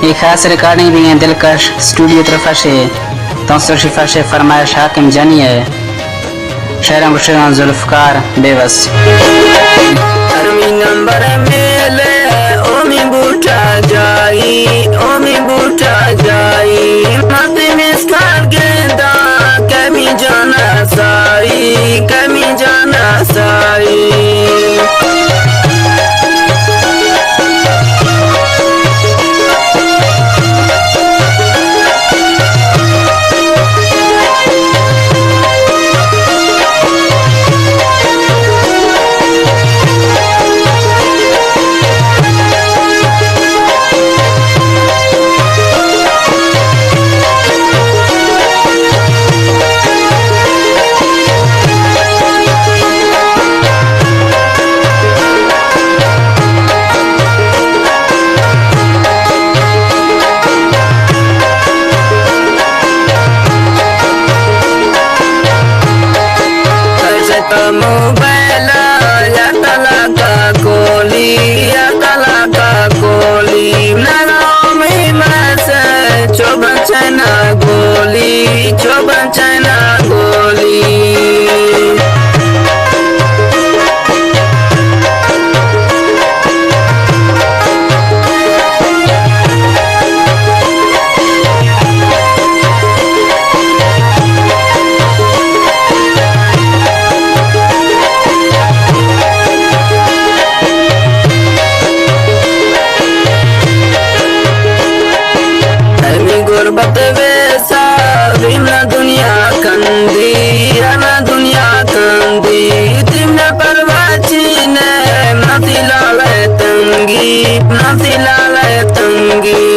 ये खास रिकॉर्डिंग भी है दिलकश स्टूडियो तरफ से तंसर शिफा से फरमाइश हाकिम जानी है शहर मुश्किल जुल्फकार बेबस नंबर मेले ओमी बूटा जाई मत मिस कर गेंदा कमी जाना साई मोबाइल या तला का गोली नाराओं में मसे चोबन चना गोली गुरबत वैसा बिना दुनिया कंदी तिमने परवाची ने नती लाल तंगी